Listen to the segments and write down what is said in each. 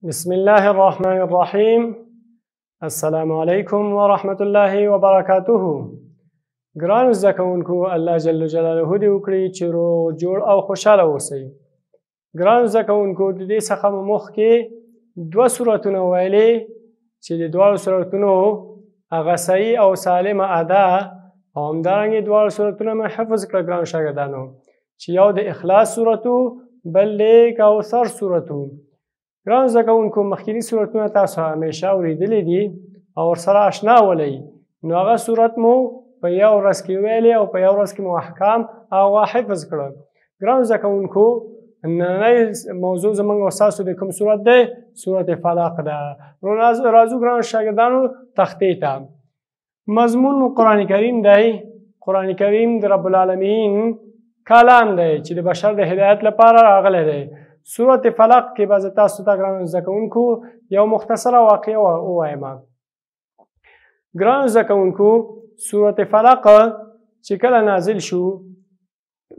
بسم الله الرحمن الرحیم. السلام علیکم ورحمة الله وبرکاته. ګرانو زده کوونکو، الله جل جلاله دې وکړي چې روغ جوړ او خوشحاله اوسئ. ګرانو زده کوونکو، د دې څخه مو مخکې دوه سورتونه ویلي چې د دواړو سورتونو هغه صحیح او سالمه ادا او همدارنګې دواړو سورتونه مې حفظ کړه ګرانو شاګردانو، چې یو د اخلاص سورتو بل د کوثر سورتو. ګرانو زده کوونکو، مخکیني سورتونه تاسو همیشه اورېدلي دي او ورسره اشنا ولئ، نو هغه سورت مو په یو ورځ کې ویلې او په یو ورځ کې مو احکام او حفظ کړل. ګرانو زده کوونکو، نننی موضوع زموږ او ستاسو د کوم سورت دی؟ سورت فلق ده. راځو ګرانو شاګردانو تختې ته. مضمون مو قرآن کریم دی. قرآن کریم د رب العالمین کلام دی چې د بشر د هدایت لپاره راغلی دی. سورت فلق کې به زه تاسو ته ګرانو زده کوونکو یو مختصره واقعه ووایم. ګرانو زده کوونکو، سورت فلق چې کله نازل شو،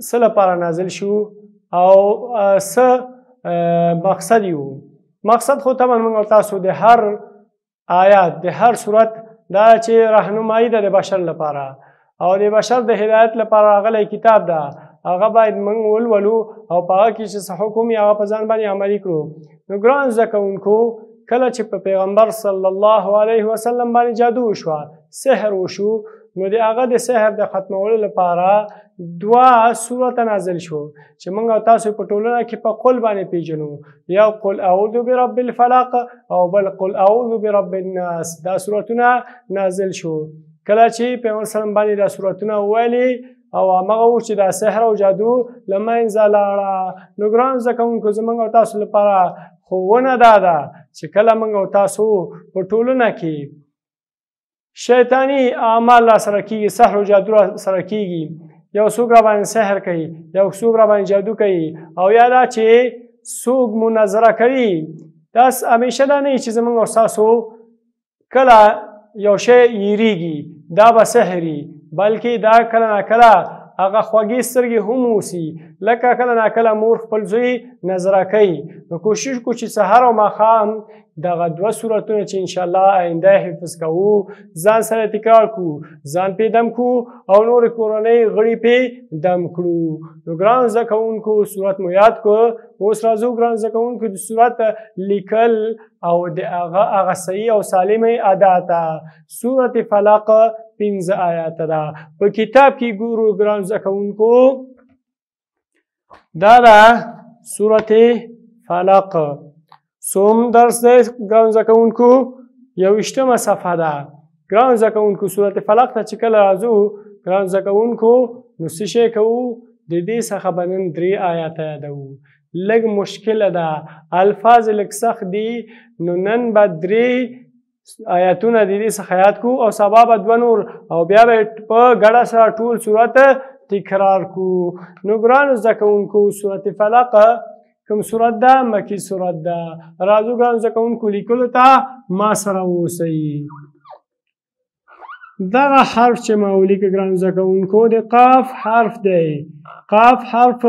څه لپاره نازل شو او څه مقصد یې و؟ مقصد خو طبعا موږ تاسو د هر آیات د هر سورت دا چې رهنمایي ده د بشر لپاره او د بشر د هدایت لپاره راغلی کتاب ده، هغه باید موږ ولولو او په هغه کې چې څه حکم یې هغه په ځان باندې عملي کړو. نو ګرانو زده کوونکو، کله چې په پیغمبر صلی الله علیه وسلم باندې جادو وشوه، سحر وشو، نو د هغه د سحر د ختمولو لپاره دوه سورته نازل شو چې موږ او تاسو په ټولنه کې په قل باندې پیژنو. یو قل اعوذ برب الفلق او بل قل اعوذ برب الناس. دا سورتونه نازل شو. کله چې پیغمبر سلام باندې دا سورتونه وویلي او همغه و چې دا سحر او جادو له منځه لاړه. نو ګرانو زده کوونکو، زموږ او تاسو لپاره ښوونه دا ده چې کله موږ او تاسو په ټولنه کې شیطاني اعمال راسره کېږي، سحر او جادو راسره کېږي، یو څوک را باندې سحر کوي، یو څوک را باندې جادو کوي، او یا دا چې څوک مناظره کوي، دا همیشه دا نه وي چې زموږ او ستاسو کله یو شی یېرېږي دا به سحر وي، بلکې دا کله ناکله هغه خوږې سترګې هم اوسي، لکه کله ناکله مور خپل زوی نظره کوي. نو کوشش کو چې سهار او ماښام دغه دوه سورتونه چې انشاءالله آینده حفظ کوو، ځان سره تکرار کړو، ځان پې دم کړو او نورې کورنۍ غړي پې دم کړو. نو ګرانو زده کوونکو، سورت مو یاد کړو. اوس راځو ګرانو زده کوونکو د سورت لیکل او د هغه صحیح او سالمې ادا ته. سورت فلق 15 آیاته ده. په کتاب کې ګورو ګرانو زده کوونکو، دا ده سورت فلق. څوم درس دی ګرانو زده کوونکو؟ 21مه صفحه ده. ګرانو زده کوونکو، سورت فلق ته چې کله راځو ګرانو زده کوونکو، نو څه شی کوو؟ د دې څخه به نن 3 آیاته یادوو. لږ مشکله ده، الفاظ لږ سخت دي، نو نن به 3 آیاتونه د دې څخه یاد کړو او سبا به 2 نور او بیا به په ګډه سره ټول سورت تکرار کړو. نو ګرانو زده کوونکو، سورت فلق کوم سورت ده؟ مکی سورت ده. راځو ګرانو زده کوونکو لیکلو ته ما سره واوسئ. دغه حرف چې ما ولیکه ګرانو زده کوونکو د قاف حرف دی. قاف حرف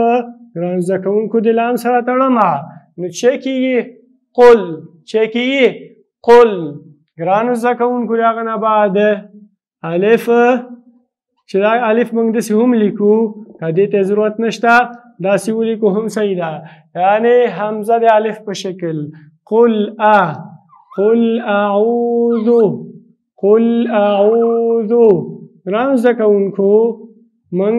ګرانو زده کوونکو د لام سره تړمه، نو چې کېږي قل، چې کېږي قل. ګرانو زده کوونکو، د هغه نه بعد الف، چې دا الف موږ داسې هم لیکو، که دې ته ضرورت نشته داسې ولیکو هم صحیح ده، یعنې حمزه د الف په شکل. قل قل اعوذ، قل اعوذ. ګرانو زده کوونکو، موږ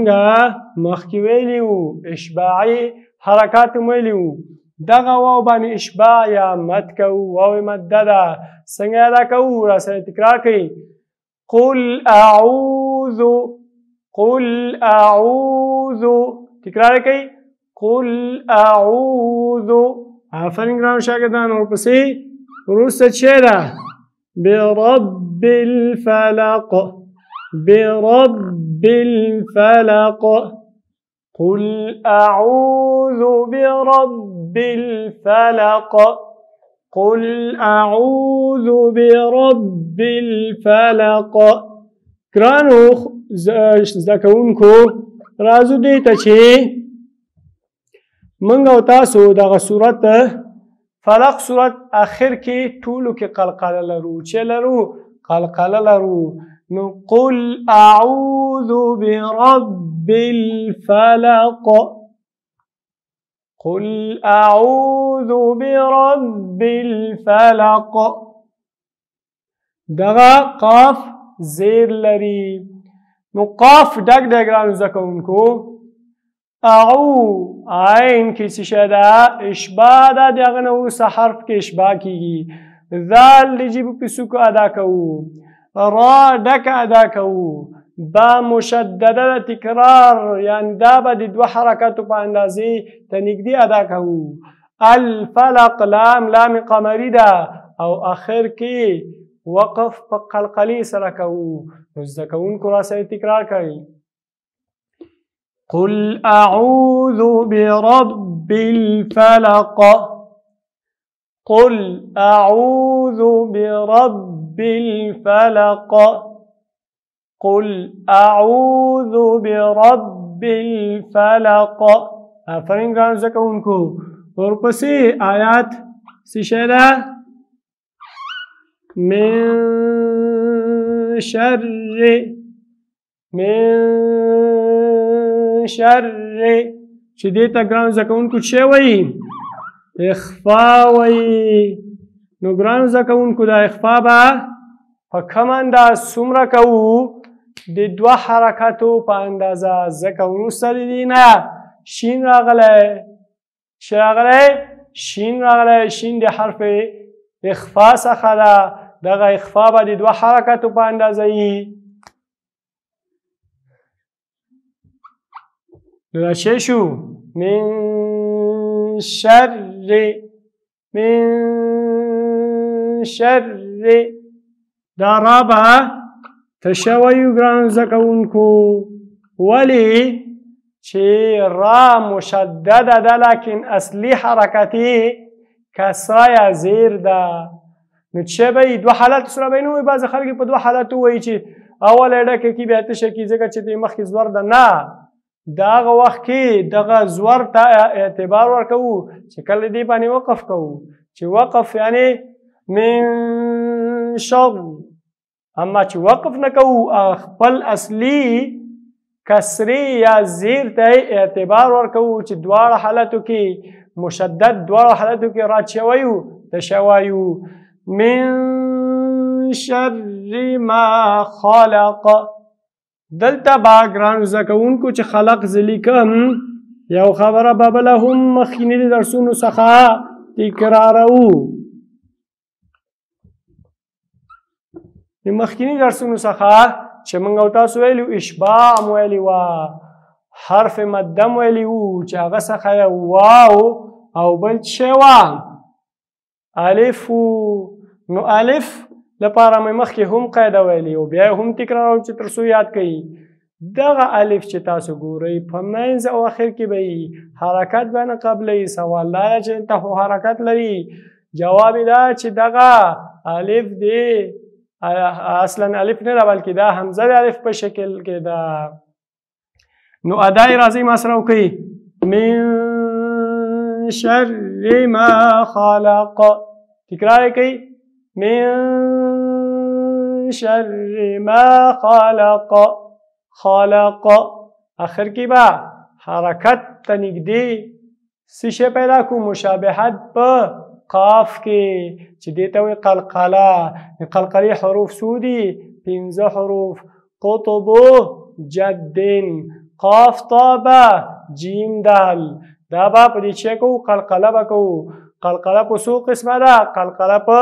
مخکې ویلي وو اشباعي حرکات هم ویلي وو. دغه واو باندې اشباع یا مد کوو، واو مده ده. څنګه ادا کوو؟ راسره تکرار کوئ. قل اعوذ، قل اعوذ. تکرار کوئ. قل اعوذ. آفرین ګرانو شاګردانو. ورپسې وروسته چې ده برب الفلق، برب الفلق. قل اعوذ برب الفلق، قل اعوذ برب الفلق. ګرانو زده کوونکو، راځو دې ته چې موږ او تاسو دغه صورت فلق صورت اخر کې ټولو کې قلقله لرو چې لرو قلقله لرو نو قل اعوذ برب الفلق قل اعوذ برب الفلق دغه قاف زیر لري نو قاف ډک د ګرانو زده کوونکو اعو عین کې څه شی ده اشباع ده د هغه نه وروسته حرف کې اشباع کېږي ذال د ژبې په سکو ادا کوو را ډکه ادا کوو با مشدده د تکرار یعنی دا به د دوه حرکاتو په اندازې ته نږدې ادا کوو الفلق لام قمري ده او آخر کې وقف په قلقلې سره کوو نو زده کوونکو راسره تکرار کوي قل اعوذ برب الفلق قل اعوذ برب الفلق قل اعوذ برب الفلق آفرین ګرانو زده کوونکو ورپسې آیات څه شی ده من شر چې دې ته ګرانو زده کوونکو څه وایي اخفا وایي نو ګرانو زده کوونکو دا اخفا به په کوم انداز څومره کوو د دوه حرکاتو په اندازه ځکه وروسته د دې نه شین راغلی څه راغلی شین راغلی شین د حرف اخفا څخه ده دغه اخفا به د دوه حرکاتو په اندازه وي نو دا څه شو من شر دا را به تشه وایو ګرانو زده کوونکو ولې چې را مشدده ده لیکن اصلي حرکت کسره یا زیر ده نو څه به وي دوه حالاتو سره به یې نه وایي بعضې خلک په دوه حالاتو وایي چې اوله یې ډکه کي بیا تشه کي ځکه چې دې مخکې زور ده نه د هغه وخت کې دغه زور ته اعتبار ورکوو چې کله دې باندې وقف کوو چې وقف یعنی من شر اما چې وقف نه کوو خپل اصلي کسرې یا زیر ته اعتبار ورکوو چې دواړه حالتو کې مشدد دواړه حالتو کې را چویو تشوایو من شر ما خلق دلته با ګرانو زده کوونکو چې خلق زه لیکم یو خبره به بله هم مخکیني د درسونو څخه تکراروو د مخکیني درسونو څخه چې موږ او تاسو ویلي اشباع مو ویلي وه حرف مده مو ویلي وو چې هغه څخه یو واو او بل څه وه الف نو الف لپاره مې مخکې هم قاعده ویلي او بیا هم تکراروم چې تر څو یاد کړئ دغه الف چې تاسو ګورئ په منځ او اخر کې به وي حرکت به نه قبلوي سوال دا ده چې دلته خو حرکت لري جواب یې دا چې دغه الف دی اصلا الف نه ده بلکې دا حمزه د الف په شکل کې ده نو ادا یې راځئ ما سره وکړئ من شر ما خلق تکرار یې کوئ من شر ما خلق خلق آخر کی با حرکت ته نږدې څه شی پیدا کو مشابهت په قاف کې چې دې ته وایي قلقله د قلقلې حروف څو دي 15 حروف قطب جد قاف طا با جیم دال دا به په دې چې کوو قلقله به کوو قلقله په څو قسمه ده قلقله په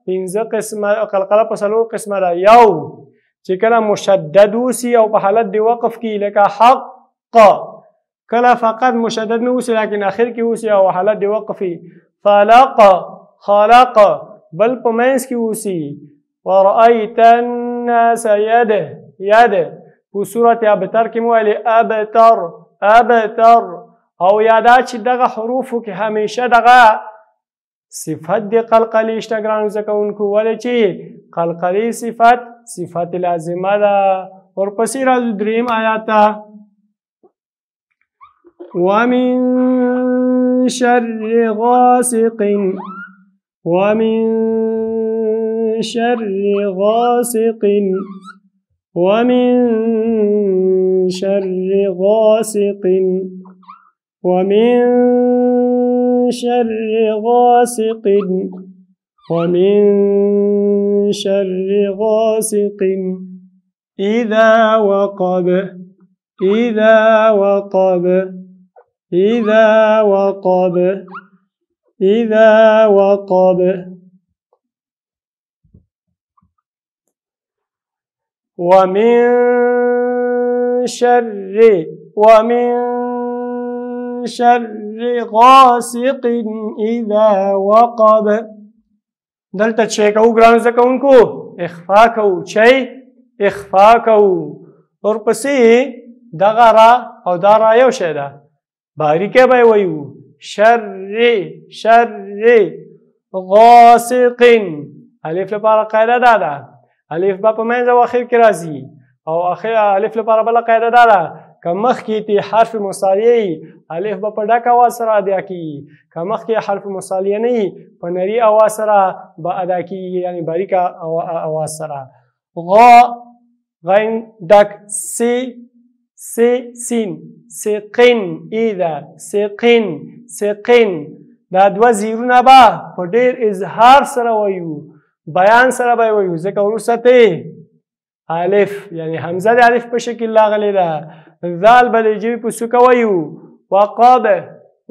15 قسمه قلقله په 4 قسمه ده یو چې کله مشدد وسي او په حالت د وقف کې لکه حق کله فقط مشدد نه وسي لیکن اخر کې وسي او حالت د وقف فلق خلق بل په منځ کې وسي ورأيت الناس يد په صورت ابتر کې مو ویلي ابتر او یادا چې دغه حروفو کې همیشه دغه صفت د قلقلې شته ګرانو زده کوونکو ولې چې قلقلې صفت لازمه ده ورپسې راځو دریم آیات ته ومن شر غاسق ومن شر غاسق ومن شر غاسق ومن شر غاسق ومن شر غاسق إذا وقب إذا وقب إذا وقب إذا وقب ومن شر غاسق إذا وقب. دلته چې کوو ګرانو زده کوونکو اخفا کوو چی اخفا کوو ورپسې دغه را او دا را یو شی ده باریکه به وایو شر غاسق الف لپاره قاعده دا ده الف به په منځ او اخر کې راځي او اخر الف لپاره بله قاعده دا ده که مخکې تی حرف مصالیه الف به په ډک اواز سره ادا کیږي که مخکې حرف مصالیه نه وي په نري اواز سره به ادا کیږي یعنی باریکه اواز سره غا غین ډک سین سقین اذا سقین دا دوه زیرونه به په ډېر اظهار سره وایو بیان سره به وایو ځکه وروسته ته الف یعنی حمزه د الف په شکل راغلی ده ذال به د ژبې په څوکه وایو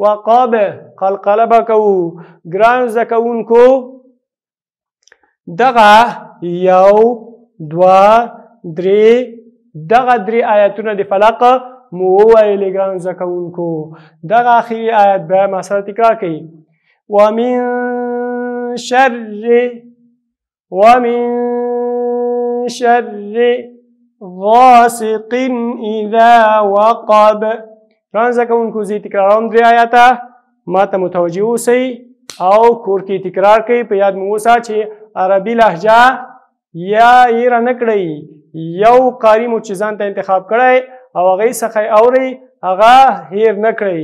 وقاب قلقله به کوو ګرانو زده کوونکو دغه یو دوه درې دغه درې آیتونه د فلق مو وویلې ګرانو زده کوونکو دغه آخري آیت به ما سره تکرار کړئ ومن شر غاسق اذا وقب. ګرانو زده کوونکو زه تکراروم درې آیاته ما ته متوجه اوسئ او کور کې تکرار کوئ په یاد مو اوسه چې عربي لهجه یا هیره نه کړئ یو قاري مو چې ځان ته انتخاب کړی او هغې څخه یې اورئ هغه هیر نه کړئ.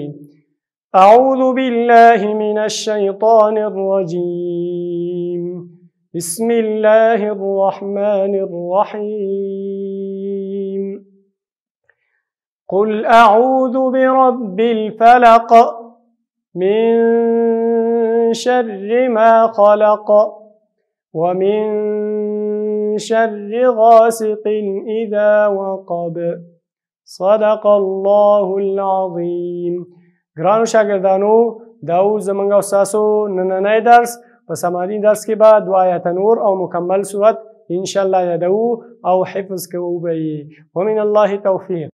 أعوذ بالله من الشيطان الرجيم بسم الله الرحمن الرحيم قل أعوذ برب الفلق من شر ما خلق ومن شر غاسق إذا وقب صدق الله العظيم. ګرانو شاګردانو دا و زموږ او ستاسو نننی درس په سماعي درس کې به دوه آیاته نور او مکمل صورت انشاءالله یادوو او حفظ کوو به یې ومن الله توفیق.